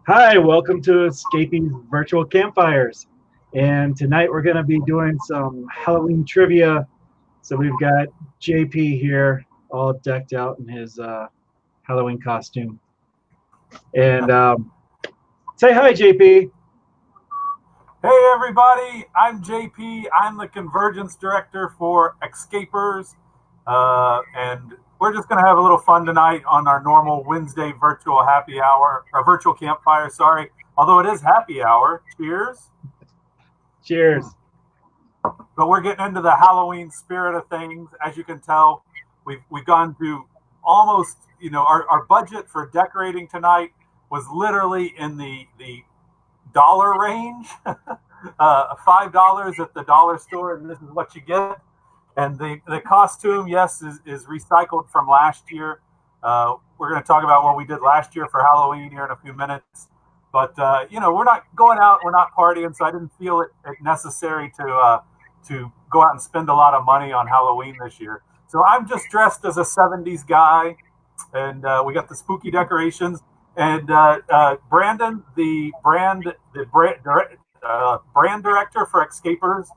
Hi, welcome to Escaping Virtual Campfires. And tonight we're going to be doing some Halloween trivia. So we've got JP here, all decked out in his Halloween costume. And say hi, JP. Hey everybody, I'm JP. I'm the Convergence Director for Escapers. And we're just going to have a little fun tonight on our normal Wednesday virtual happy hour, or virtual campfire, sorry. Although it is happy hour. Cheers. Cheers. But we're getting into the Halloween spirit of things. As you can tell, we've gone to almost, our budget for decorating tonight was literally in the dollar range, $5 at the dollar store, and this is what you get. And the costume, yes, is recycled from last year. We're going to talk about what we did last year for Halloween here in a few minutes. But we're not going out, we're not partying, so I didn't feel it necessary to go out and spend a lot of money on Halloween this year. So I'm just dressed as a '70s guy, and we got the spooky decorations. And Brandon, the brand director for Escapers,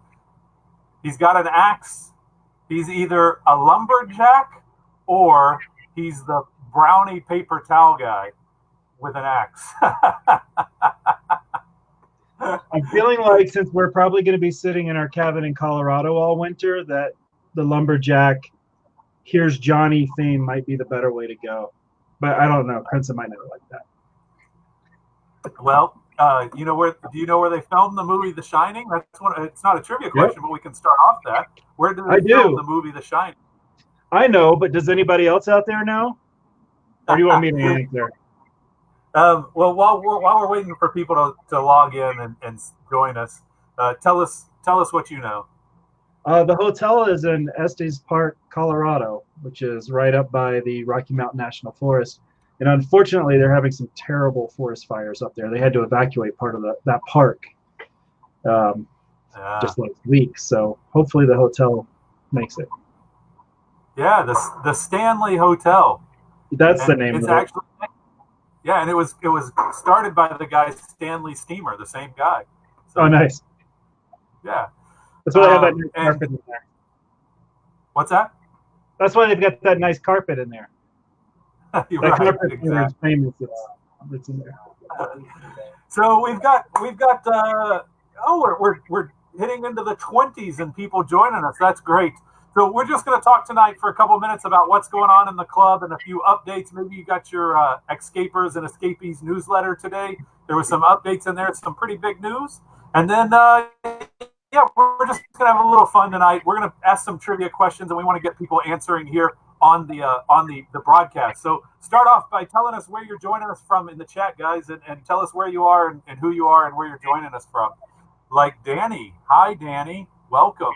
he's got an axe. He's either a lumberjack or he's the brownie paper towel guy with an axe. I'm feeling like since we're probably going to be sitting in our cabin in Colorado all winter, that the lumberjack, here's Johnny theme might be the better way to go. But I don't know. Princeton might not like that. Well, do you know where they filmed the movie The Shining? It's not a trivia question, but we can start off that. Where did they film the movie The Shining? I know, but does anybody else out there know? Or do you want me to answer? Well, while we're waiting for people to log in and join us, tell us what you know. The hotel is in Estes Park, Colorado, which is right up by the Rocky Mountain National Forest. And unfortunately, they're having some terrible forest fires up there. They had to evacuate part of that park just last week. So hopefully the hotel makes it. Yeah, the Stanley Hotel. That's the name of it. Actually, yeah, and it was started by the guy Stanley Steamer, the same guy. So, oh, nice. Yeah. That's why they have that nice carpet in there. What's that? That's why they've got that nice carpet in there. You're right, carpet exactly. is famous. It's in there. So we've got we're hitting into the 20s and people joining us. That's great. So we're just going to talk tonight for a couple of minutes about what's going on in the club and a few updates. Maybe you got your Escapers and Escapees newsletter today. There was some updates in there, some pretty big news. And then, we're just going to have a little fun tonight. We're going to ask some trivia questions, and we want to get people answering here on the broadcast. So start off by telling us where you're joining us from in the chat, guys, and tell us where you are and who you are and where you're joining us from. Like Danny. Hi, Danny. Welcome.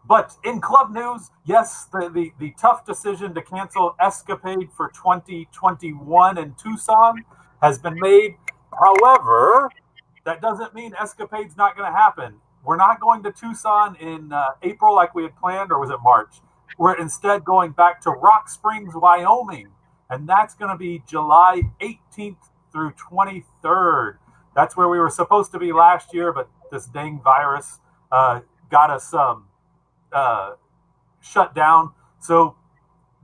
But in club news, yes, the tough decision to cancel Escapade for 2021 in Tucson has been made. However, that doesn't mean Escapade's not going to happen. We're not going to Tucson in April like we had planned, or was it March? We're instead going back to Rock Springs, Wyoming, and that's going to be July 18th through 23rd. That's where we were supposed to be last year, but this dang virus got us shut down. So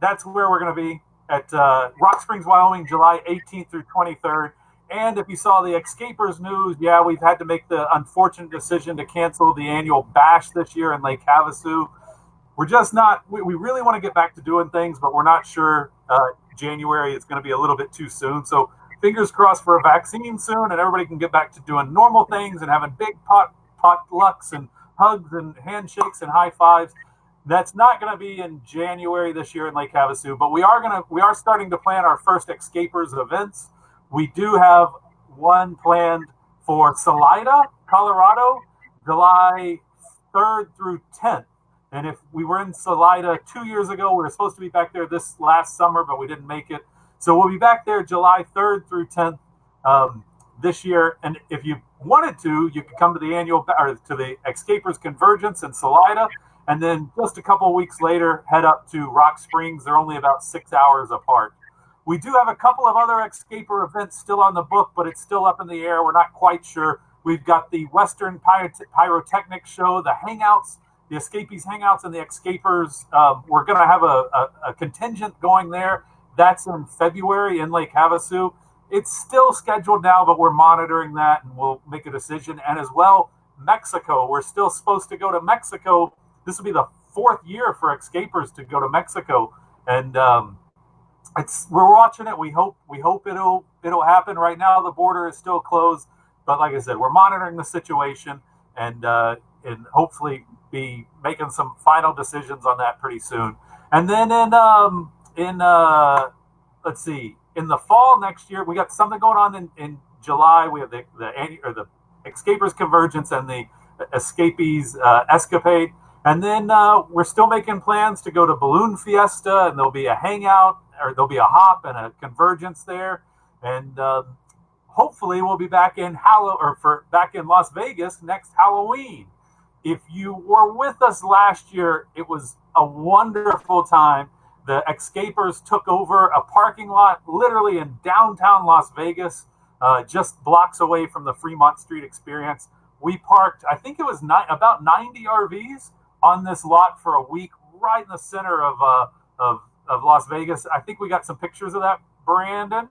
that's where we're going to be at Rock Springs, Wyoming, July 18th through 23rd. And if you saw the Escapers news, yeah, we've had to make the unfortunate decision to cancel the annual bash this year in Lake Havasu. We're just not, we really want to get back to doing things, but we're not sure January is going to be a little bit too soon. So fingers crossed for a vaccine soon and everybody can get back to doing normal things and having big potlucks and hugs and handshakes and high fives. That's not going to be in January this year in Lake Havasu, but we are starting to plan our first Escapers events. We do have one planned for Salida, Colorado, July 3rd through 10th. And if we were in Salida 2 years ago, we were supposed to be back there this last summer, but we didn't make it. So we'll be back there July 3rd through 10th this year. And if you wanted to, you could come to the to the Escapers Convergence in Salida. And then just a couple of weeks later, head up to Rock Springs. They're only about 6 hours apart. We do have a couple of other Escaper events still on the book, but it's still up in the air. We're not quite sure. We've got the Western Pyrotechnics Show, the Hangouts, the Escapees Hangouts, and the Escapers. We're going to have a contingent going there. That's in February in Lake Havasu. It's still scheduled now, but we're monitoring that, and we'll make a decision. And as well, Mexico. We're still supposed to go to Mexico. This will be the 4th year for Escapers to go to Mexico, and we're watching it. We hope it'll happen. Right now, the border is still closed, but like I said, we're monitoring the situation, and hopefully be making some final decisions on that pretty soon. And then let's see, in the fall next year, we got something going on in July. We have the Escapers Convergence and the Escapees Escapade. And then we're still making plans to go to Balloon Fiesta, and there'll be a hangout, or there'll be a hop and a convergence there. And hopefully we'll be back in Las Vegas next Halloween. If you were with us last year, it was a wonderful time. The Escapers took over a parking lot literally in downtown Las Vegas, just blocks away from the Fremont Street Experience. We parked, I think it was about 90 RVs on this lot for a week, right in the center of Las Vegas. I think we got some pictures of that, Brandon.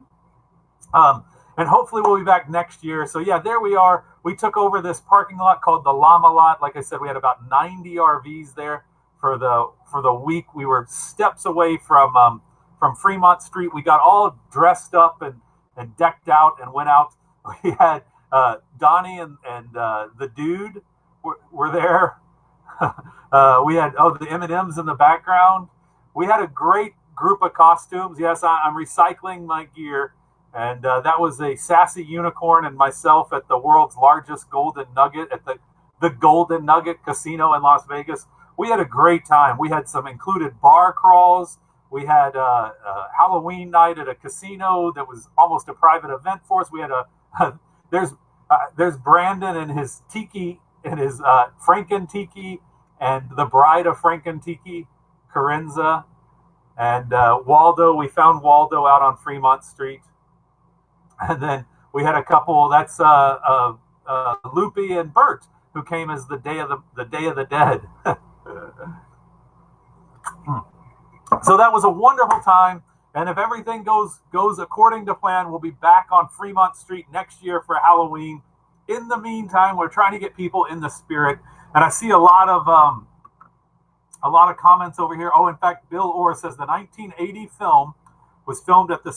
And hopefully we'll be back next year. So yeah, there we are. We took over this parking lot called the Llama Lot. Like I said, we had about 90 RVs there for the week. We were steps away from Fremont Street. We got all dressed up and decked out and went out. We had Donnie and the dude were there. We had the M&Ms in the background. We had a great group of costumes. Yes, I'm recycling my gear. And that was a sassy unicorn and myself at the world's largest Golden Nugget, at the Golden Nugget Casino in Las Vegas. We had a great time. We had some included bar crawls. We had a Halloween night at a casino that was almost a private event for us. We had there's Brandon and his tiki and his Franken tiki, and the bride of Franken tiki, Corinza, and Waldo. We found Waldo out on Fremont Street. And then we had a couple. That's Loopy and Bert, who came as the Day of the Dead. So that was a wonderful time. And if everything goes according to plan, we'll be back on Fremont Street next year for Halloween. In the meantime, we're trying to get people in the spirit. And I see a lot of comments over here. Oh, in fact, Bill Orr says the 1980 film was filmed at the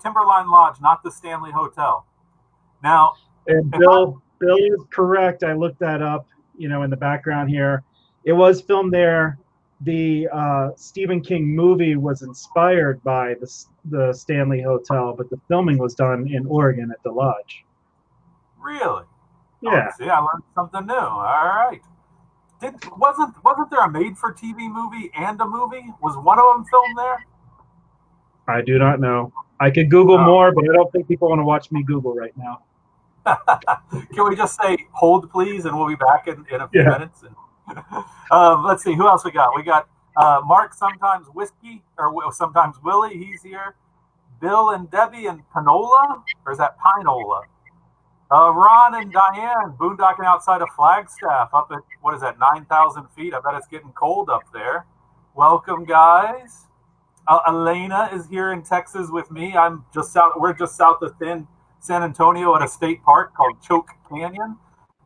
Timberline Lodge, not the Stanley Hotel. Now, and Bill is correct. I looked that up, in the background here. It was filmed there. The Stephen King movie was inspired by the Stanley Hotel, but the filming was done in Oregon at the lodge. Really? Yeah. Oh, see, I learned something new. All right. Wasn't there a made-for-TV movie and a movie? Was one of them filmed there? I do not know. I could Google more, but I don't think people want to watch me Google right now. Can we just say, hold please, and we'll be back in a few minutes? Let's see, who else we got? We got Mark, sometimes Whiskey, or sometimes Willie, he's here. Bill and Debbie and Pinola, or is that Pinola? Ron and Diane, boondocking outside of Flagstaff, up at, 9,000 feet? I bet it's getting cold up there. Welcome, guys. Elena is here in Texas with me. We're just south of San Antonio at a state park called Choke Canyon.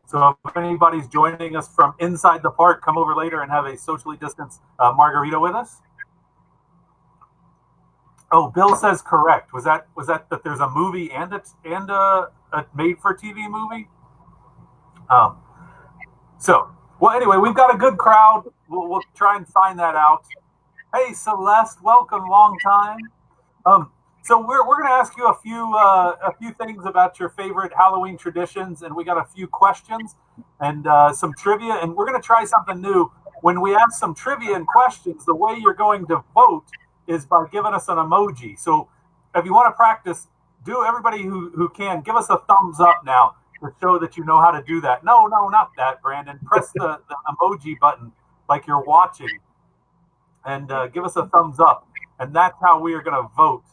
So if anybody's joining us from inside the park, come over later and have a socially distanced margarita with us. Oh, Bill says correct. Was that there's a movie and a made-for-TV movie? Anyway, we've got a good crowd. We'll try and find that out. Hey, Celeste, welcome, long time. So we're going to ask you a few things about your favorite Halloween traditions, and we got a few questions and some trivia, and we're going to try something new. When we ask some trivia and questions, the way you're going to vote is by giving us an emoji. So if you want to practice, everybody who can, give us a thumbs up now to show that you know how to do that. No, not that, Brandon. Press the emoji button like you're watching. And give us a thumbs up. and that's how we are going to vote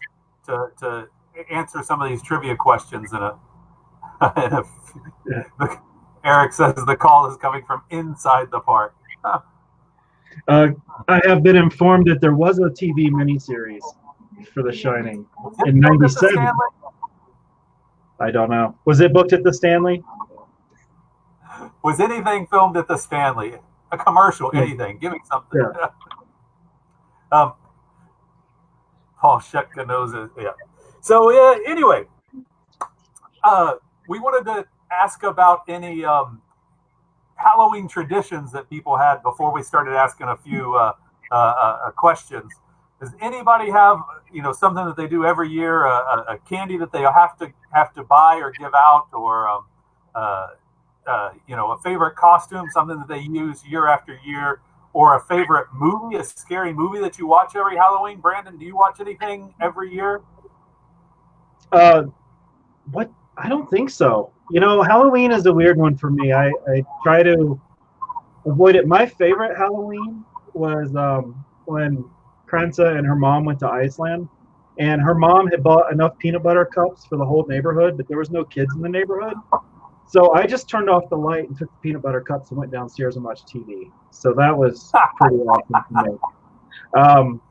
to answer some of these trivia questions in a. Yeah. Eric says the call is coming from inside the park. I have been informed that there was a TV miniseries for The Shining in '97. I don't know. Was it booked at the Stanley? Was anything filmed at the Stanley? A commercial, anything? Give me something. Yeah. Paul Shetka knows it. Yeah. So anyway, we wanted to ask about any Halloween traditions that people had before we started asking a few questions. Does anybody have something that they do every year, a candy that they have to buy or give out, or a favorite costume, something that they use year after year, or a favorite movie, a scary movie that you watch every Halloween? Brandon, do you watch anything every year? What? I don't think so. Halloween is a weird one for me. I try to avoid it. My favorite Halloween was when Krenza and her mom went to Iceland, and her mom had bought enough peanut butter cups for the whole neighborhood, but there was no kids in the neighborhood. So I just turned off the light and took the peanut butter cups and went downstairs and watched TV. So that was pretty awesome for me.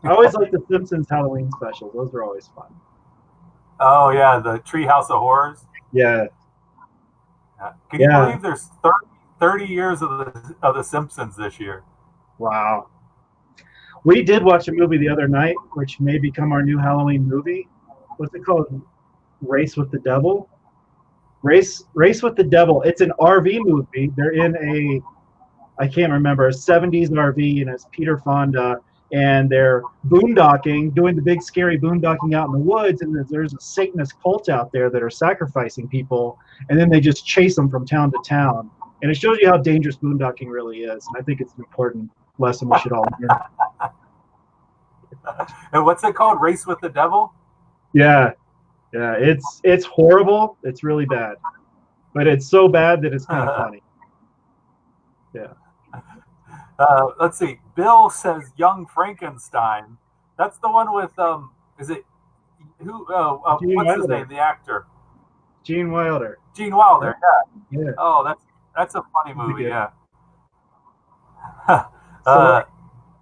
I always like the Simpsons Halloween specials. Those are always fun. Oh, yeah, the Treehouse of Horrors. Yeah. Can you believe there's 30 years of the Simpsons this year? Wow. We did watch a movie the other night, which may become our new Halloween movie. What's it called? Race with the Devil? Race with the Devil. It's an RV movie. They're in I can't remember, a 70s RV, and it's Peter Fonda, and they're boondocking, doing the big scary boondocking out in the woods, and there's a Satanist cult out there that are sacrificing people, and then they just chase them from town to town. And it shows you how dangerous boondocking really is, and I think it's an important lesson we should all learn. And what's it called? Race with the Devil? Yeah. It's horrible. It's really bad, but it's so bad that it's kind of funny. Yeah. Let's see. Bill says Young Frankenstein. That's the one with is it who? What's his name? The actor. Gene Wilder. Gene Wilder. Yeah. Oh, that's a funny movie. Yeah.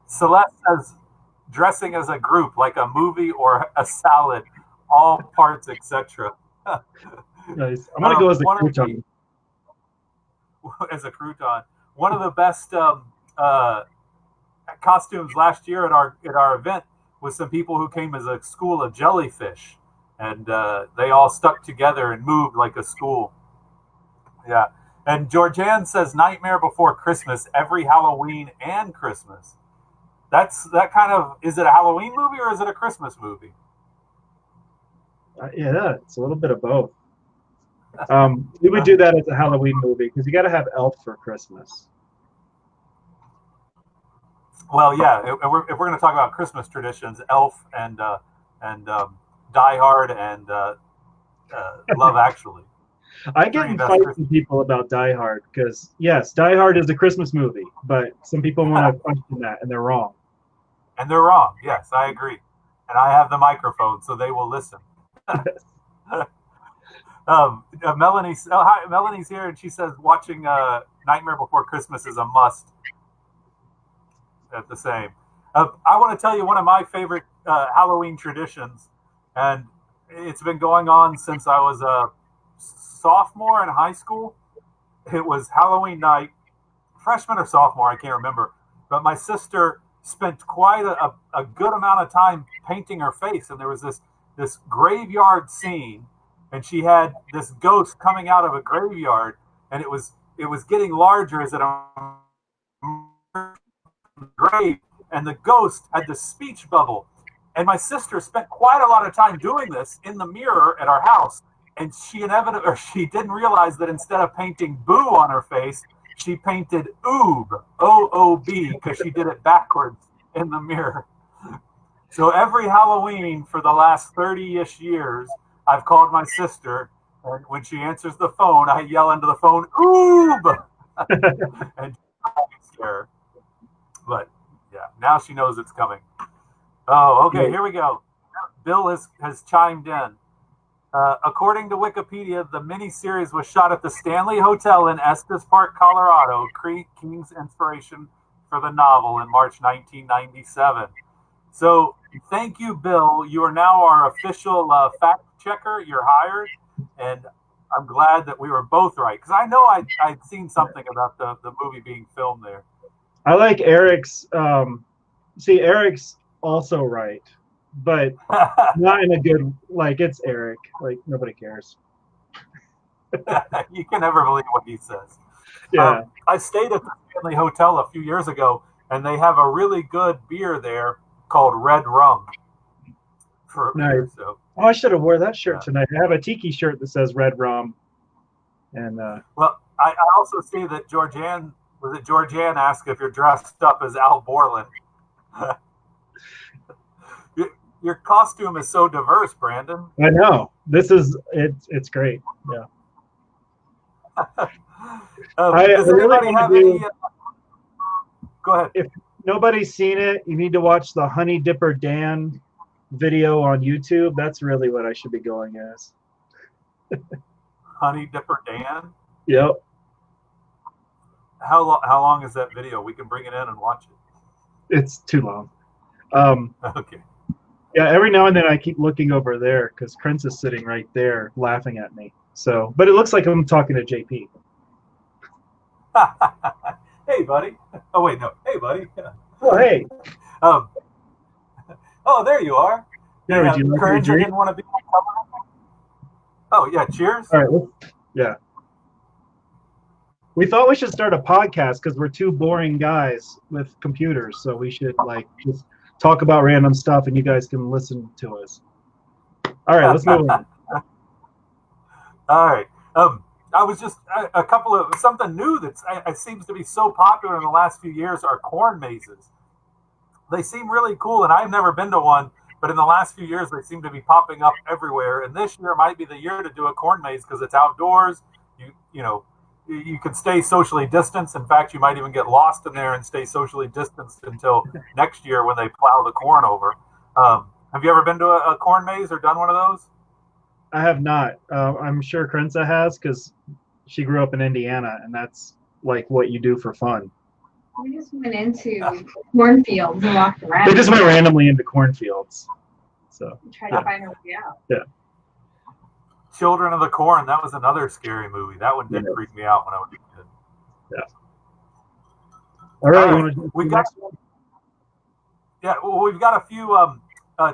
Celeste says dressing as a group, like a movie or a salad, all parts, etc. Nice. I'm gonna go as a crouton. As a crouton. One of the best costumes last year at our event was some people who came as a school of jellyfish, and they all stuck together and moved like a school. Yeah. And Georgianne says Nightmare Before Christmas every Halloween and Christmas. That kind of, is it a Halloween movie or is it a Christmas movie? Yeah, it's a little bit of both. We would do that as a Halloween movie because you got to have Elf for Christmas. Well, yeah. If we're going to talk about Christmas traditions, Elf and Die Hard and Love Actually. I get in fights with people about Die Hard because yes, Die Hard is a Christmas movie, but some people want to question that, and they're wrong. And they're wrong. Yes, I agree. And I have the microphone, so they will listen. Melanie's here, and she says watching Nightmare Before Christmas is a must. At the same. I want to tell you one of my favorite Halloween traditions, and it's been going on since I was a sophomore in high school. It was Halloween night, freshman or sophomore, I can't remember. But my sister spent quite a good amount of time painting her face, and there was this graveyard scene, and she had this ghost coming out of a graveyard, and it was getting larger as it grave, and the ghost had the speech bubble. And my sister spent quite a lot of time doing this in the mirror at our house, and she didn't realize that instead of painting boo on her face, she painted oob, O-O-B, because she did it backwards in the mirror. So every Halloween for the last 30-ish years, I've called my sister, and when she answers the phone, I yell into the phone, oob! And she scared. But yeah, now she knows it's coming. Oh, okay. Here we go. Bill has chimed in. According to Wikipedia, the miniseries was shot at the Stanley Hotel in Estes Park, Colorado, King's inspiration for the novel in March 1997. So thank you, Bill. You are now our official fact checker. You're hired. And I'm glad that we were both right. Because I know I'd seen something about the movie being filmed there. I like Erick's. Erick's also right, but not in a good, like, it's Erick. Like, nobody cares. You can never believe what he says. Yeah. I stayed at the Stanley Hotel a few years ago, and they have a really good beer there called Red Rum. Nice. Oh, I should have wore that shirt tonight. I have a tiki shirt that says Red Rum. And well, I also see that Georgianne asked if you're dressed up as Al Borland. Your costume is so diverse, Brandon. I know. It's great. Yeah. Does anybody have any? Go ahead. If nobody's seen it, you need to watch the Honey Dipper Dan video on YouTube. That's really what I should be going as. Honey Dipper Dan? Yep. How long is that video? We can bring it in and watch it. It's too long. Okay. Yeah, every now and then I keep looking over there because Prince is sitting right there laughing at me. So, but it looks like I'm talking to JP. Hey, buddy. Oh, wait, no. Hey, buddy. Oh, hey. Oh, there you are. Yeah, would you like your drink? Didn't want to be on cover. Oh, yeah. Cheers. All right. Yeah. We thought we should start a podcast because we're two boring guys with computers. So we should just talk about random stuff and you guys can listen to us. All right, let's move on. All right. I was just a couple of something new that seems to be so popular in the last few years are corn mazes. They seem really cool, and I've never been to one, but in the last few years they seem to be popping up everywhere. And this year might be the year to do a corn maze because it's outdoors. You can stay socially distanced. In fact, you might even get lost in there and stay socially distanced until next year when they plow the corn over. Have you ever been to a corn maze or done one of those? I have not. I'm sure Krenza has because she grew up in Indiana, and that's like what you do for fun. We just went into cornfields and walked around. They just went randomly into cornfields. So we tried to find our way out. Yeah. Children of the Corn, that was another scary movie. That one did freak me out when I was a kid. Yeah. All right. We've got a few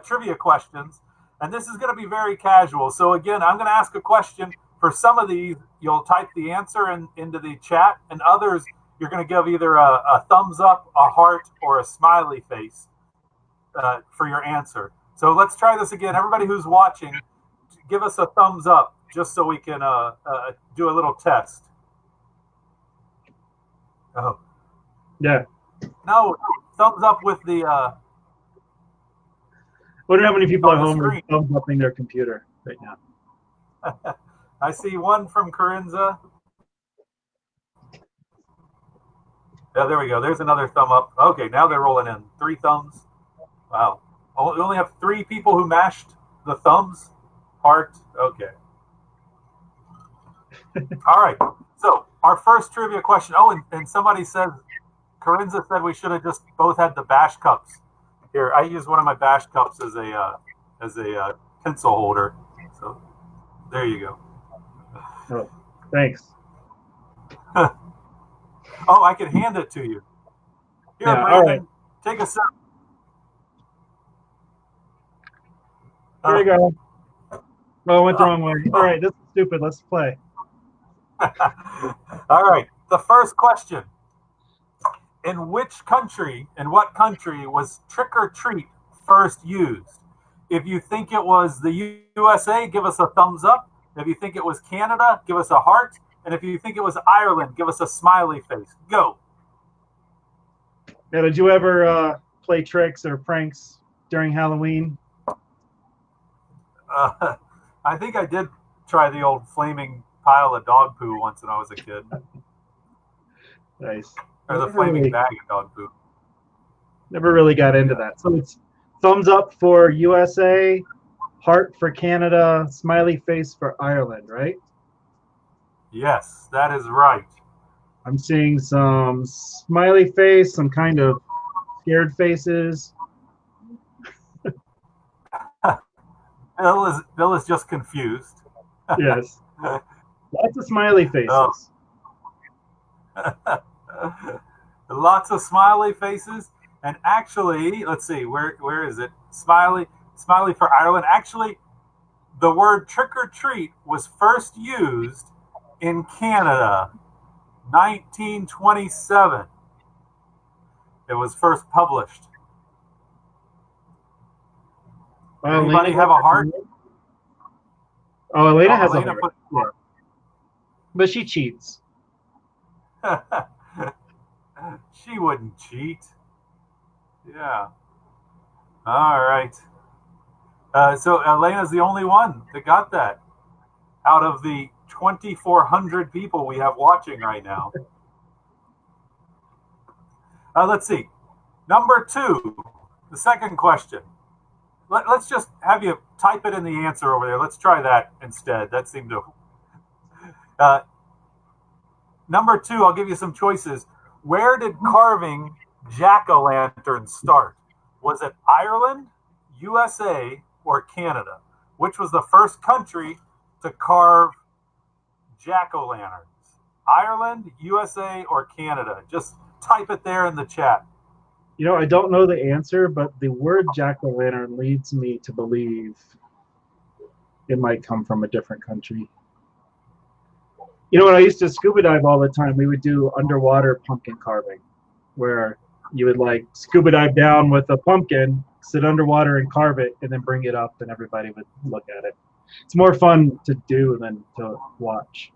trivia questions, and this is going to be very casual. So again, I'm going to ask a question. For some of these, you'll type the answer into the chat, and others, you're going to give either a thumbs up, a heart, or a smiley face for your answer. So let's try this again. Everybody who's watching, give us a thumbs up just so we can do a little test. Oh. Yeah. No, thumbs up with the... I wonder how many people at home are thumbs upping their computer right now. I see one from Corinza. Yeah, there we go. There's another thumb up. Okay, now they're rolling in. 3 thumbs. Wow. We only have 3 people who mashed the thumbs. Heart. Okay. All right. So our first trivia question. Oh, and somebody said, Corinza said we should have just both had the bash cups. Here, I use one of my bash cups as a pencil holder. So there you go. Oh, thanks. Oh, I can hand it to you. Here, yeah, Brandon, all right. Take a sip. Here you go. Oh, I went the wrong way. All right, this is stupid. Let's play. All right. The first question. In what country was trick or treat first used? If you think it was the USA, give us a thumbs up. If you think it was Canada, give us a heart. And if you think it was Ireland, give us a smiley face. Go. Now, did you ever play tricks or pranks during Halloween? I think I did try the old flaming pile of dog poo once when I was a kid. Nice. Or the flaming bag of dog poo. Never really got into that. So it's thumbs up for USA, heart for Canada, smiley face for Ireland, right? Yes, that is right. I'm seeing some smiley face, some kind of scared faces. Bill is just confused. Yes. Lots of smiley faces. Oh. Lots of smiley faces. And actually, let's see, where is it? Smiley for Ireland. Actually, the word trick or treat was first used in Canada, 1927. It was first published. Anybody have a heart? Oh, Elena has a heart. Yeah. But she cheats. She wouldn't cheat. Yeah. All right. So Elena's the only one that got that out of the 2,400 people we have watching right now. Let's see. Number 2, the second question. Let's just have you type it in the answer over there. Let's try that instead. That seemed to... Number 2, I'll give you some choices. Where did carving jack-o'-lanterns start? Was it Ireland, USA, or Canada? Which was the first country to carve jack-o'-lanterns? Ireland, USA, or Canada? Just type it there in the chat. You know, I don't know the answer, but the word jack-o'-lantern leads me to believe it might come from a different country. You know, when I used to scuba dive all the time, we would do underwater pumpkin carving, where you would like scuba dive down with a pumpkin, sit underwater and carve it, and then bring it up, and everybody would look at it. It's more fun to do than to watch.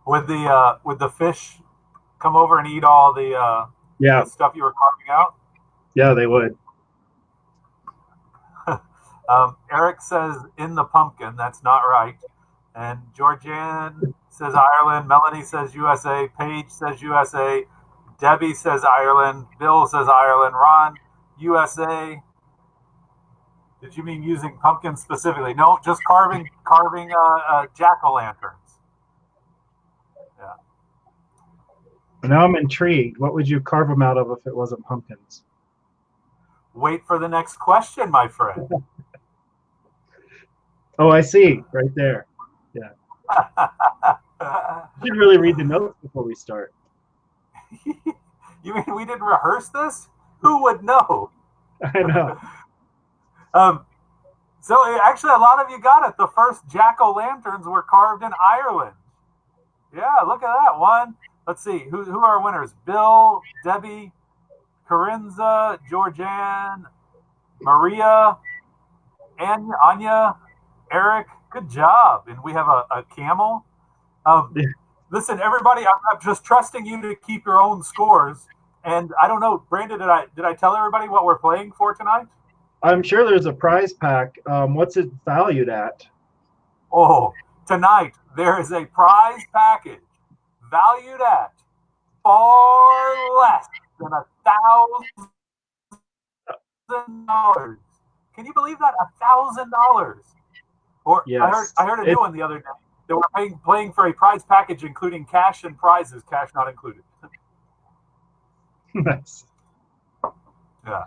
Would the fish come over and eat all the stuff you were carving out? Yeah, they would. Eric says in the pumpkin. That's not right. And Georgianne says Ireland. Melanie says USA. Paige says USA. Debbie says Ireland. Bill says Ireland. Ron, USA. Did you mean using pumpkins specifically? No, just carving jack-o'-lanterns. Yeah. Now I'm intrigued. What would you carve them out of if it wasn't pumpkins? Wait for the next question, my friend. Oh, I see. Right there. Yeah. You should really read the notes before we start. You mean we didn't rehearse this? Who would know? I know. So actually, a lot of you got it. The first jack-o'-lanterns were carved in Ireland. Yeah, look at that one. Let's see. Who are our winners? Bill, Debbie, Corinza, Georgianne, Maria, Anya, Eric. Good job. And we have a camel. Listen, everybody, I'm just trusting you to keep your own scores. And I don't know, Brandon, did I tell everybody what we're playing for tonight? I'm sure there's a prize pack. What's it valued at? Oh, tonight there is a prize package valued at far less than $1,000. Can you believe that? $1,000. Or yes. I heard a new one the other day. They were playing for a prize package including cash and prizes, cash not included. Nice. Yeah.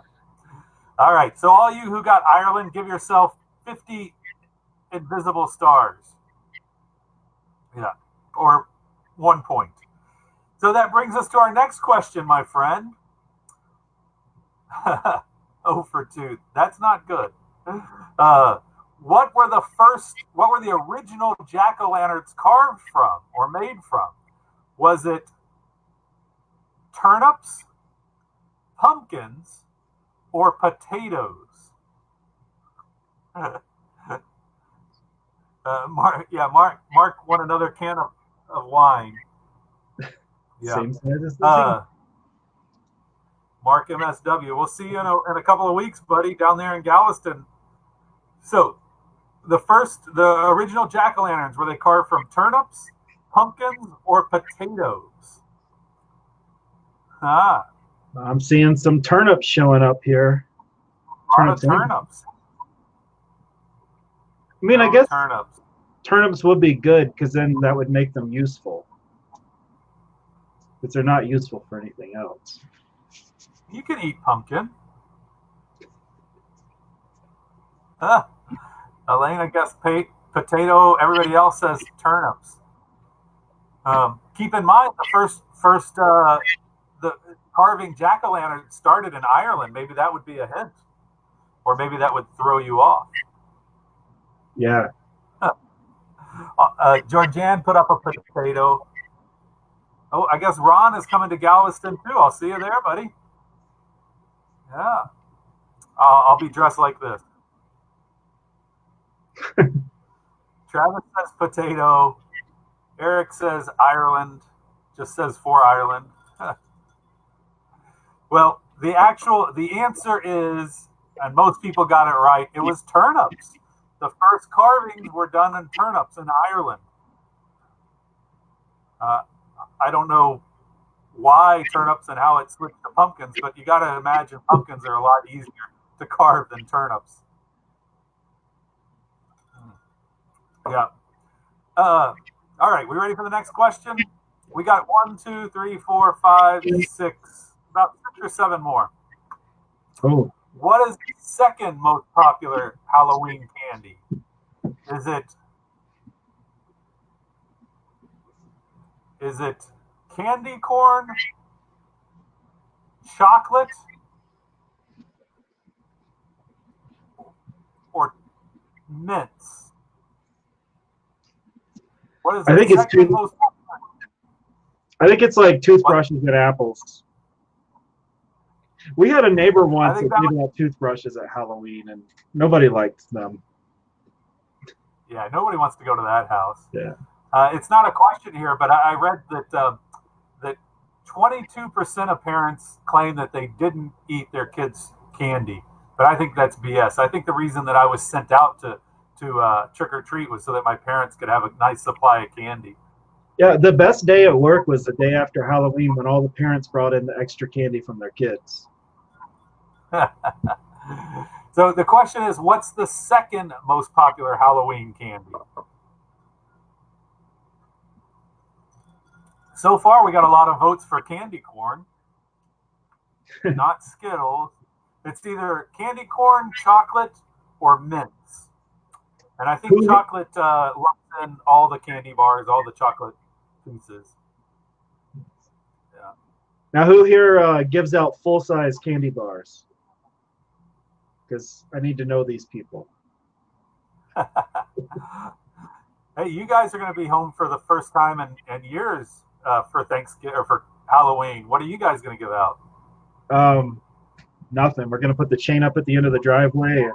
All right. So all you who got Ireland, give yourself 50 invisible stars. Yeah. Or 1 point. So that brings us to our next question, my friend. 0 for 2. That's not good. What were the original jack-o'-lanterns carved from or made from? Was it turnips, pumpkins, or potatoes? Mark won another can of wine. Yeah. Same size as the Mark MSW. We'll see you in a couple of weeks, buddy, down there in Galveston. So, the original jack-o'-lanterns, were they carved from turnips, pumpkins, or potatoes? I'm seeing some turnips showing up here. A lot of turnips. I mean, I guess turnips. Turnips would be good because then that would make them useful. Because they're not useful for anything else. You can eat pumpkin. Elena guessed potato. Everybody else says turnips. Keep in mind the carving jack-o'-lantern started in Ireland. Maybe that would be a hint, or maybe that would throw you off. Yeah. Georgianne put up a potato. Oh, I guess Ron is coming to Galveston too. I'll see you there, buddy. Yeah. I'll be dressed like this. Travis says potato. Eric says Ireland. Just says for Ireland. Well, the answer is, and most people got it right, it was turnips. The first carvings were done in turnips in Ireland. I don't know why turnips and how it switched to pumpkins, but you got to imagine pumpkins are a lot easier to carve than turnips. Yeah. All right, we ready for the next question? We got 1, 2, 3, 4, 5, 6, about 6 or 7 more. Oh. What is the second most popular Halloween candy? Is it candy corn, chocolate, or mints? What is I think it's most popular? I think it's like toothbrushes and apples. We had a neighbor once that gave out toothbrushes at Halloween, and nobody liked them. Yeah, nobody wants to go to that house. Yeah. It's not a question here, but I read that 22% of parents claim that they didn't eat their kids' candy. But I think that's BS. I think the reason that I was sent out to trick or treat was so that my parents could have a nice supply of candy. Yeah, the best day at work was the day after Halloween when all the parents brought in the extra candy from their kids. So the question is, what's the second most popular Halloween candy? So far, we got a lot of votes for candy corn, not Skittles. It's either candy corn, chocolate, or mints. And I think chocolate lumps in all the candy bars, all the chocolate pieces. Yeah. Now, who here gives out full-size candy bars? Because I need to know these people. Hey, you guys are going to be home for the first time in years for Thanksgiving or for Halloween. What are you guys going to give out? Nothing. We're going to put the chain up at the end of the driveway and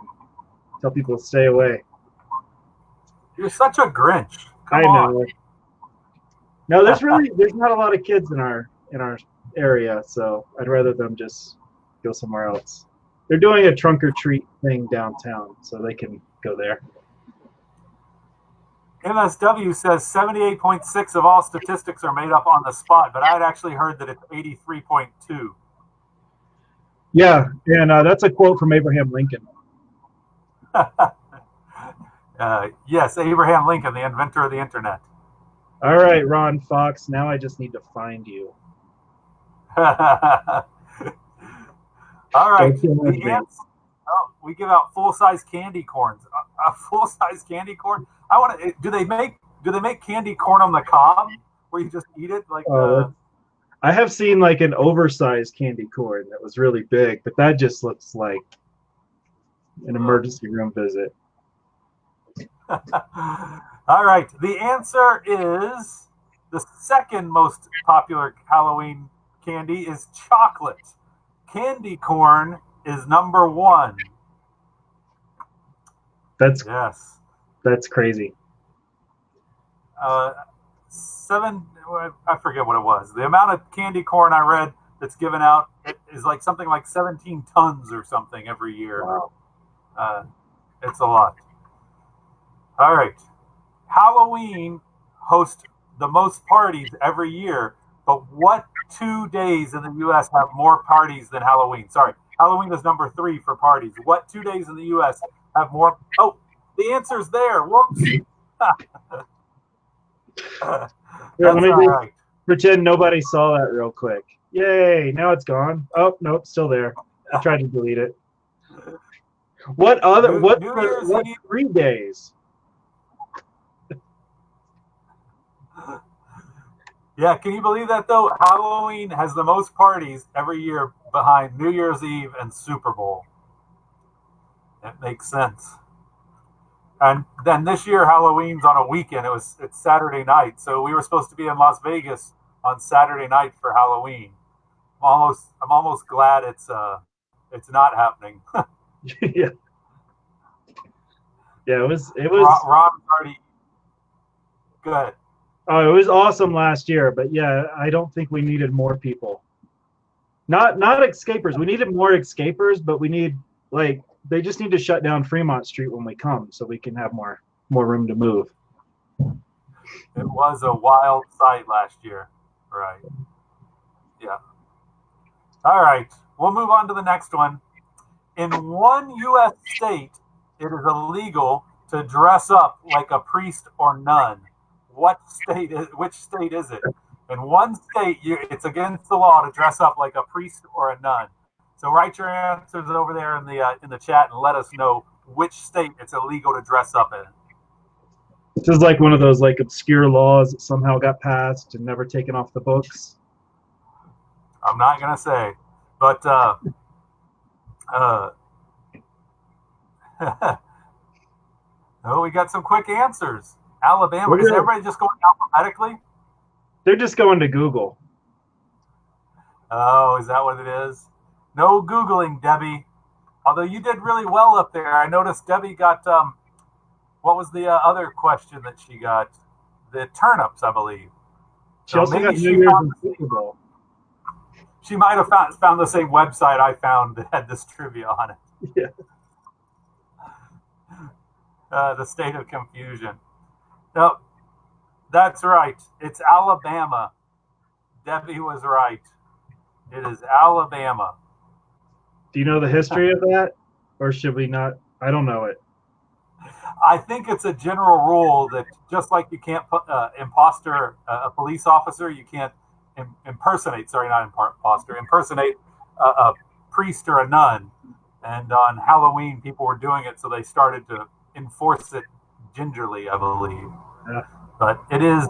tell people to stay away. You're such a Grinch. Come I know. on. No, there's not a lot of kids in our area, so I'd rather them just go somewhere else. They're doing a trunk or treat thing downtown, so they can go there. MSW says 78.6 of all statistics are made up on the spot, but I'd actually heard that it's 83.2. Yeah, and that's a quote from Abraham Lincoln. Yes, Abraham Lincoln, the inventor of the internet. All right, Ron Fox, now I just need to find you. All right. We give out full-size candy corns. A full-size candy corn. I want to. Do they make candy corn on the cob where you just eat it like? I have seen like an oversized candy corn that was really big, but that just looks like an emergency room visit. All right. The answer is the second most popular Halloween candy is chocolate. Candy corn is number 1. That's crazy. 7. I forget what it was. The amount of candy corn I read that's given out is like something like 17 tons or something every year. Wow. It's a lot. All right. Halloween hosts the most parties every year, but what 2 days in the U.S. have more parties than Halloween? Sorry, Halloween is number 3 for parties. What 2 days in the U.S. have more? Oh, the answer's there. Whoops. Here, That's let me all right. pretend nobody saw that real quick. Yay! Now it's gone. Oh nope, still there. I tried to delete it. What other? What 3 days? Yeah, can you believe that though? Halloween has the most parties every year behind New Year's Eve and Super Bowl. It makes sense. And then this year Halloween's on a weekend. It's Saturday night, so we were supposed to be in Las Vegas on Saturday night for Halloween. I'm almost glad it's not happening. Yeah. Yeah, it was. Ron's already good. Oh, it was awesome last year, but yeah, I don't think we needed more people. Not escapers. We needed more escapers, but we need they just need to shut down Fremont Street when we come, so we can have more room to move. It was a wild sight last year, right? Yeah. All right, we'll move on to the next one. In one U.S. state, it is illegal to dress up like a priest or nun. Which state is it? In one state, it's against the law to dress up like a priest or a nun. So write your answers over there in the chat and let us know which state it's illegal to dress up in. This is like one of those obscure laws that somehow got passed and never taken off the books. I'm not gonna say, but oh, we got some quick answers. Alabama. Is everybody just going alphabetically? They're just going to Google. Oh, is that what it is? No Googling, Debbie. Although you did really well up there. I noticed Debbie got, what was the other question that she got? The turnips, I believe. She also got New Year's and Super Bowl. She might have found the same website I found that had this trivia on it. Yeah. The state of confusion. No, that's right. It's Alabama. Debbie was right. It is Alabama. Do you know the history of that? Or should we not? I don't know it. I think it's a general rule that just like you can't impostor a police officer, you can't impersonate a priest or a nun. And on Halloween, people were doing it, so they started to enforce it gingerly, I believe. Yeah. But it is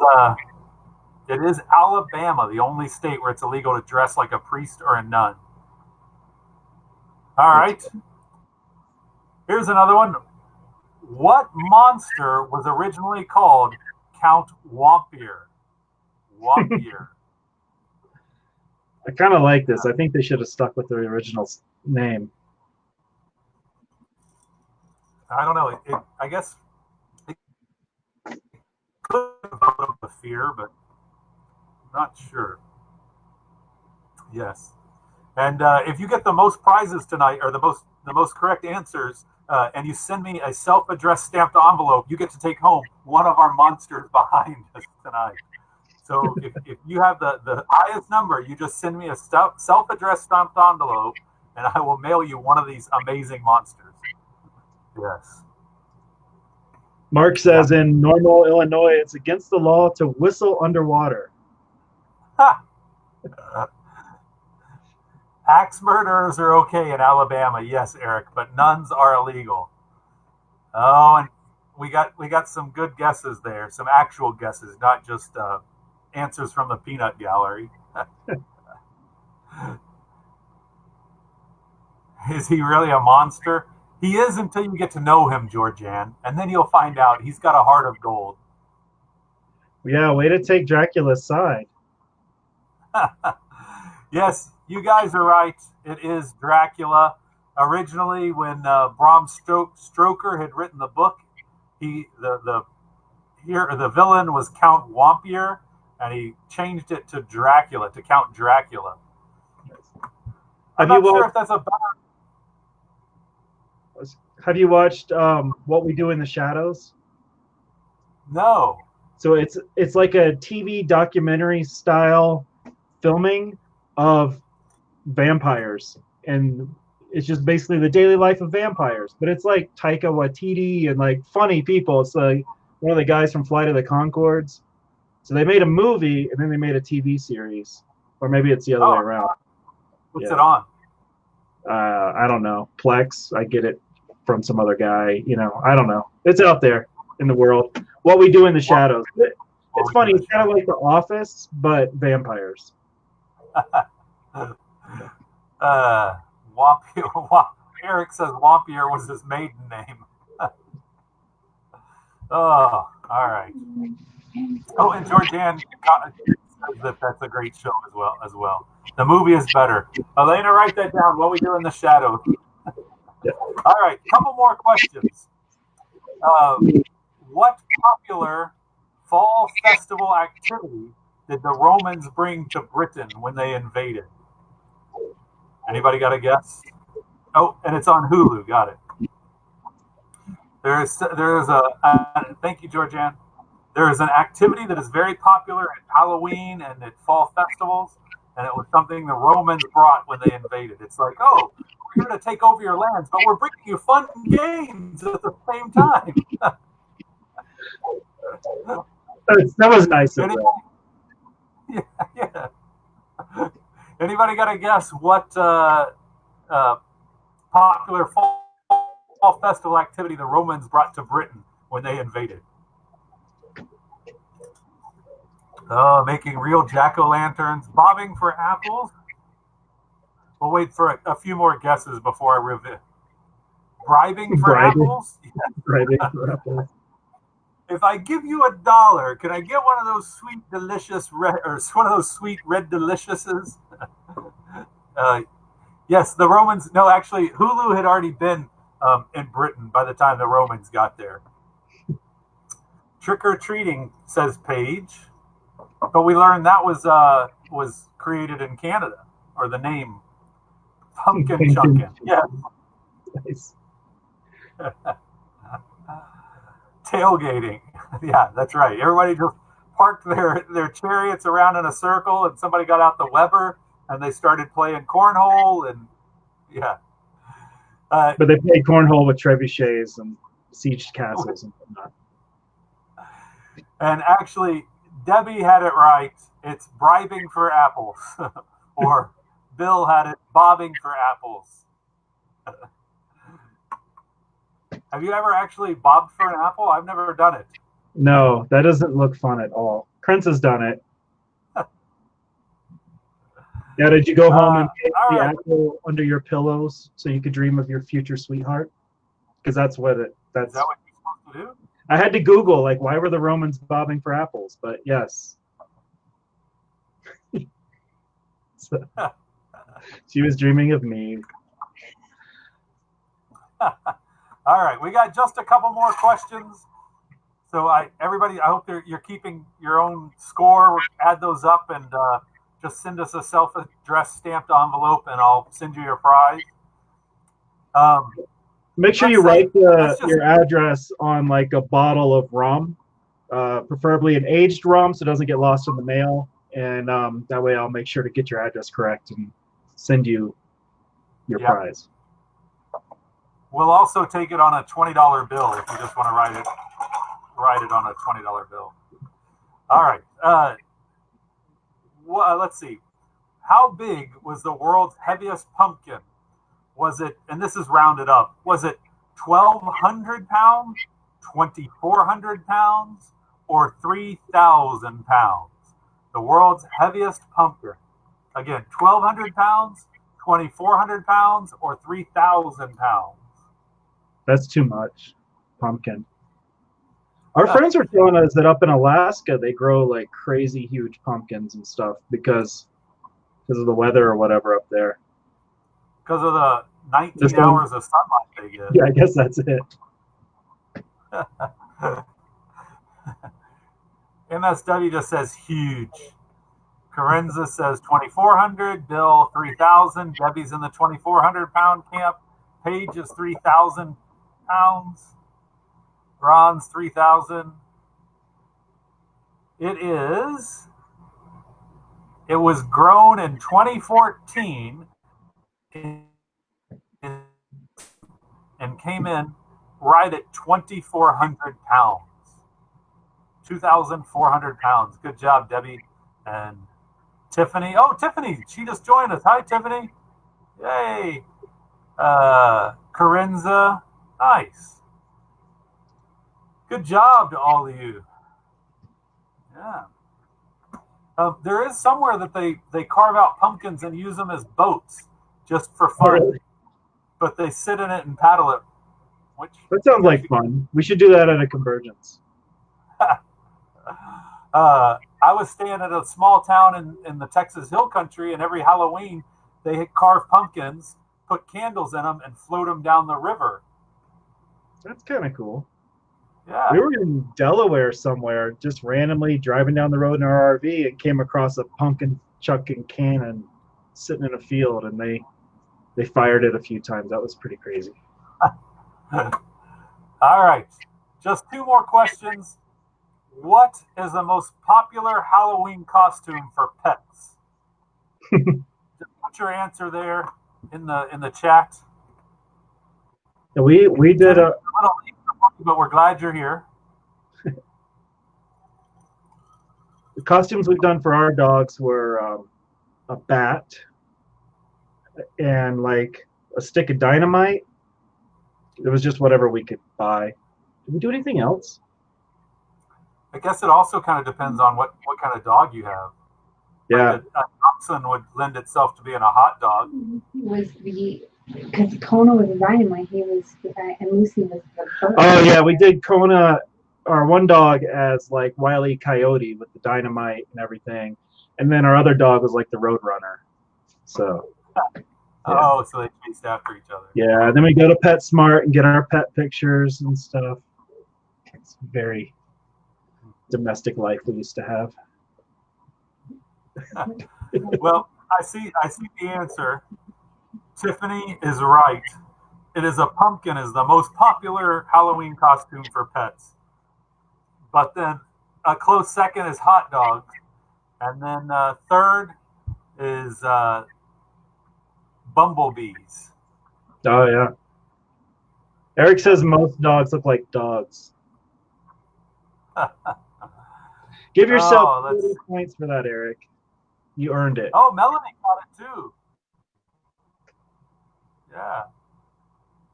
Alabama, the only state where it's illegal to dress like a priest or a nun. All right. Here's another one. What monster was originally called Count Wampir? Wampir. I kind of like this. I think they should have stuck with the original name. I don't know. I guess it could have voted up the fear, but I'm not sure. Yes. And if you get the most prizes tonight, or the most correct answers, and you send me a self-addressed stamped envelope, you get to take home one of our monsters behind us tonight. So if you have the highest number, you just send me a self-addressed stamped envelope, and I will mail you one of these amazing monsters. Yes. Mark says in Normal, Illinois, it's against the law to whistle underwater. Ha! Axe murderers are okay in Alabama, yes, Eric, but nuns are illegal. Oh, and we got some good guesses there, some actual guesses, not just answers from the peanut gallery. Is he really a monster? He is until you get to know him, Georgianne, and then you'll find out he's got a heart of gold. Yeah, way to take Dracula's side. Yes, you guys are right. It is Dracula. Originally, when Bram Stoker had written the book, the villain was Count Wampir, and he changed it to Dracula, to Count Dracula. I'm not sure if that's a better. Have you watched What We Do in the Shadows? No. So it's like a TV documentary style filming of vampires, and It's just basically the daily life of vampires, but it's like Taika Waititi and like funny people. It's like one of the guys from Flight of the Conchords. So they made a movie and then they made a TV series, or maybe it's the other way around. What's it on? I don't know. Plex. I get it from some other guy. You know, I don't know. It's out there in the world. What We Do in the Shadows. It's funny. It's kind of like The Office, but vampires. Eric says Wampier was his maiden name. Oh, all right. Oh, and Georgianne says that that's a great show as well. The movie is better. Elena, write that down. What We Do in the Shadows. All right, couple more questions. What popular fall festival activity did the Romans bring to Britain when they invaded? Anybody got a guess? Oh, and it's on Hulu. Got it. There's a thank you, Georgianne. There is an activity that is very popular at Halloween and at fall festivals, and it was something the Romans brought when they invaded. It's like, oh, we're here to take over your lands, but we're bringing you fun games at the same time. That was nice of them. Yeah. Anybody got to guess what popular fall festival activity the Romans brought to Britain when they invaded? Making real jack-o'-lanterns, bobbing for apples. We'll wait for a few more guesses before I reveal. Bribing for apples? Yeah. Bribing for apples. If I give you $1, can I get one of those sweet, delicious one of those sweet red deliciouses? Yes, the Romans. No, actually, Hulu had already been in Britain by the time the Romans got there. Trick or treating, says Paige, but we learned that was created in Canada, or the name Pumpkin Chunkin'. Yeah. Nice. Tailgating. Yeah, that's right. Everybody just parked their chariots around in a circle, and somebody got out the Weber, and they started playing cornhole, and yeah. But they played cornhole with trebuchets and sieged castles and whatnot. And actually, Debbie had it right. It's bribing for apples, or Bill had it bobbing for apples. Have you ever actually bobbed for an apple? I've never done it. No, that doesn't look fun at all. Prince has done it. Yeah, did you go home and take the apple under your pillows so you could dream of your future sweetheart? Because that's what that's. Is that what you're supposed to do? I had to Google, like, why were the Romans bobbing for apples? But yes. So, she was dreaming of me. All right, we got just a couple more questions. So everybody, I hope you're keeping your own score. Add those up and just send us a self-addressed stamped envelope, and I'll send you your prize. Make sure you write your address on like a bottle of rum, preferably an aged rum, so it doesn't get lost in the mail. And that way, I'll make sure to get your address correct and send you your prize. We'll also take it on a $20 bill if you just want to write it on a $20 bill. All right. Let's see. How big was the world's heaviest pumpkin? Was it, and this is rounded up, was it 1,200 pounds, 2,400 pounds, or 3,000 pounds? The world's heaviest pumpkin. Again, 1,200 pounds, 2,400 pounds, or 3,000 pounds? That's too much. Pumpkin. Our friends were telling us that up in Alaska, they grow like crazy huge pumpkins and stuff because of the weather or whatever up there. Because of the 19 hours of sunlight they get. Yeah, I guess that's it. MSW just says huge. Carenza says 2,400. Bill 3,000. Debbie's in the 2,400 pound camp. Paige is 3,000 pounds. Ron's 3,000. It was grown in 2014 in and came in right at 2,400 pounds. 2,400 pounds. Good job, Debbie. And Tiffany. Oh, Tiffany, she just joined us. Hi, Tiffany. Yay. Corinza. Nice. Good job to all of you. Yeah. There is somewhere that they carve out pumpkins and use them as boats just for fun. Really? But they sit in it and paddle it. That sounds like fun. We should do that at a convergence. I was staying at a small town in the Texas Hill Country, and every Halloween they carve pumpkins, put candles in them, and float them down the river. That's kind of cool. Yeah. We were in Delaware somewhere, just randomly driving down the road in our RV, and came across a pumpkin chucking cannon sitting in a field, and they fired it a few times. That was pretty crazy. All right. Just two more questions. What is the most popular Halloween costume for pets? Just put your answer there in the chat. We did a little late, but we're glad you're here. The costumes we've done for our dogs were a bat and like a stick of dynamite. It was just whatever we could buy. Did we do anything else? I guess it also kind of depends on what kind of dog you have. Yeah. Like a dachshund would lend itself to being a hot dog. Because Kona was a dynamite, and Lucy was the bird. Oh yeah, we did Kona, our one dog, as like Wile E. Coyote with the dynamite and everything, and then our other dog was like the Roadrunner. So. Yeah. Oh, so they chased after each other. Yeah, then we go to PetSmart and get our pet pictures and stuff. It's very domestic life we used to have. Well, I see the answer. Tiffany is right. It is a pumpkin is the most popular Halloween costume for pets. But then a close second is hot dogs. And then third is bumblebees. Oh, yeah. Eric says most dogs look like dogs. Give yourself 40 points for that, Eric. You earned it. Oh, Melanie got it too. Yeah.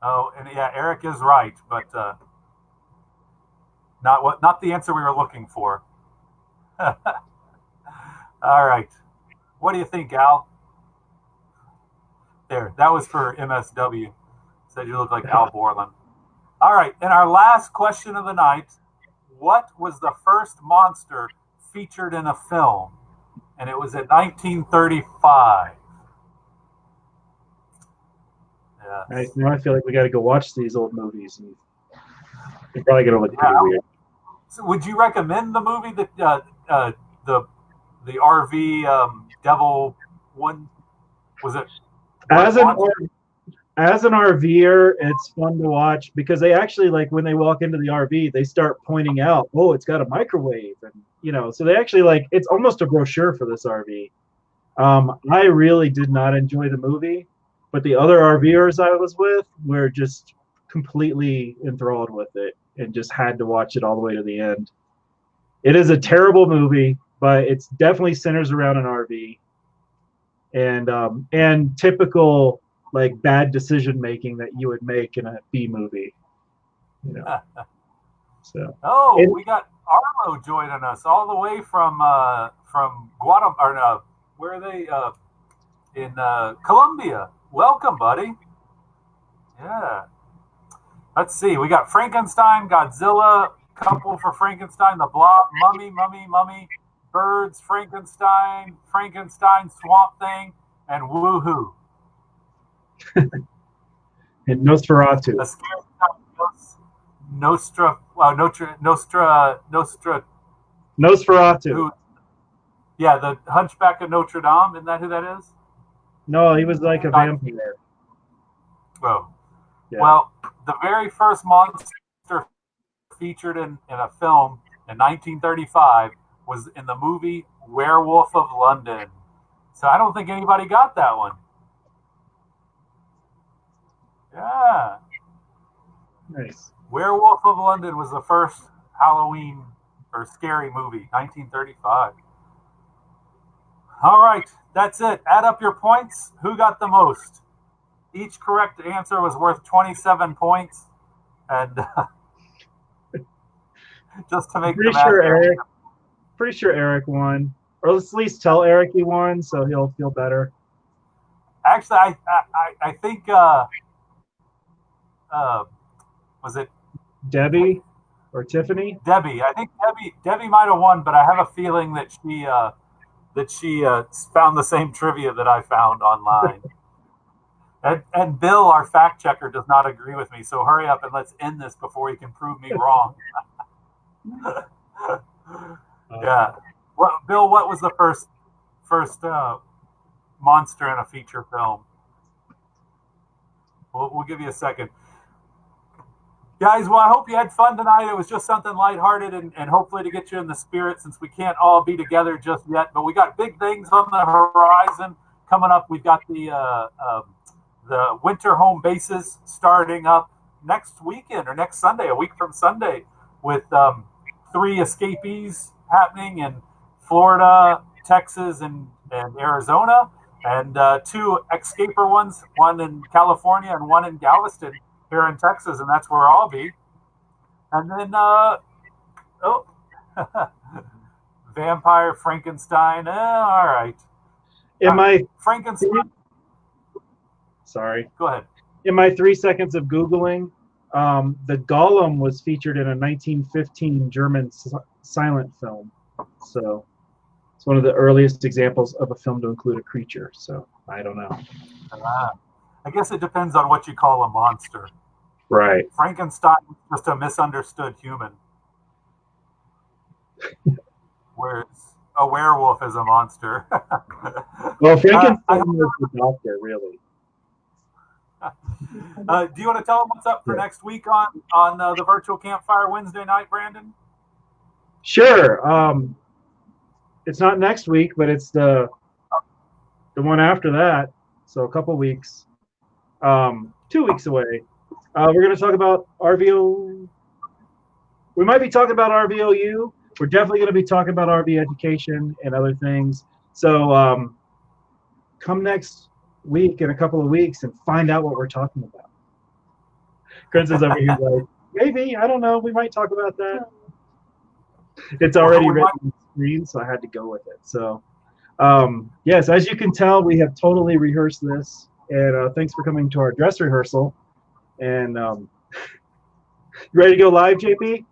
Oh, and yeah, Eric is right, but not the answer we were looking for. All right. What do you think, Al? There, that was for MSW. Said you look like Al Borland. All right, and our last question of the night. What was the first monster featured in a film? And it was in 1935. Yeah. Nice. Now I feel like we got to go watch these old movies. And they're probably going to look pretty weird. So would you recommend the movie that the RV Devil one? Was it? As an RVer, it's fun to watch because they actually, like, when they walk into the RV, they start pointing out, oh, it's got a microwave, and so they actually, like, it's almost a brochure for this RV. I really did not enjoy the movie, but the other RVers I was with were just completely enthralled with it and just had to watch it all the way to the end. It is a terrible movie, but it's definitely centers around an RV. And typical, like, bad decision making that you would make in a B movie, So. We got Arlo joining us all the way from Guatemala. Or where are they? In Colombia. Welcome, buddy. Yeah. Let's see. We got Frankenstein, Godzilla, couple for Frankenstein, the Blob, Mummy. Birds, Frankenstein, Swamp Thing, and Woohoo. And Nosferatu. A scary Nostra. Nosferatu. Yeah, the Hunchback of Notre Dame. Isn't that who that is? No, he was like a vampire. Oh. Yeah. Well, the very first monster featured in a film in 1935 was in the movie Werewolf of London. So I don't think anybody got that one. Yeah. Nice. Werewolf of London was the first Halloween or scary movie, 1935. All right, that's it. Add up your points. Who got the most? Each correct answer was worth 27 points. And just to make the math fair. Pretty sure Eric won. Or let's at least tell Eric he won so he'll feel better. Actually, I think was it Debbie or Tiffany? Debbie. I think Debbie might have won, but I have a feeling that she found the same trivia that I found online. And Bill, our fact checker, does not agree with me. So hurry up and let's end this before he can prove me wrong. Yeah. Well, Bill, what was the first monster in a feature film? We'll give you a second. Guys, well, I hope you had fun tonight. It was just something lighthearted and hopefully to get you in the spirit since we can't all be together just yet. But we got big things on the horizon coming up. We've got the winter home bases starting up next weekend or next Sunday, a week from Sunday, with 3 escapees happening in Florida, Texas, and Arizona, and 2 escaper ones, one in California and one in Galveston here in Texas, and that's where I'll be. And then, Vampire Frankenstein. All right. Frankenstein. Sorry. Go ahead. In my 3 seconds of Googling, the Golem was featured in a 1915 German silent film. So it's one of the earliest examples of a film to include a creature. So I don't know. I guess it depends on what you call a monster. Right. Frankenstein is just a misunderstood human. Whereas a werewolf is a monster. Well, Frankenstein was the doctor, really. Do you want to tell them what's up for next week on the virtual campfire Wednesday night, Brandon? Sure. It's not next week, but it's the one after that. So a couple weeks. 2 weeks away. We're going to talk about RVO. We might be talking about RVOU. We're definitely going to be talking about RV education and other things. So come next week in a couple of weeks and find out what we're talking about. Chris is over here like, maybe, I don't know, we might talk about that. It's already written on the screen, so I had to go with it. So yes, as you can tell, we have totally rehearsed this, and thanks for coming to our dress rehearsal. And you ready to go live, JP?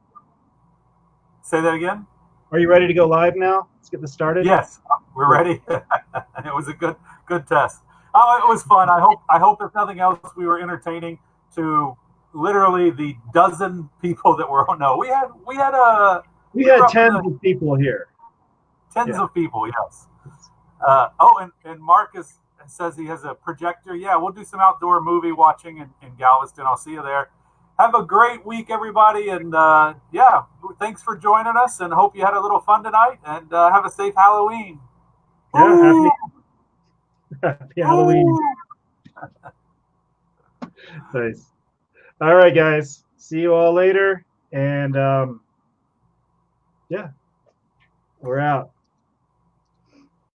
Say that again. Are you ready to go live now? Let's get this started. Yes, we're ready. It was a good test. Oh, it was fun. I hope if nothing else, we were entertaining to literally the dozen people that were. No, we had tens of people here. Tens of people, yes. And Marcus says he has a projector. Yeah, we'll do some outdoor movie watching in Galveston. I'll see you there. Have a great week, everybody, and thanks for joining us, and hope you had a little fun tonight, and have a safe Halloween. Yeah, happy Halloween. Nice. All right, guys. See you all later, and we're out.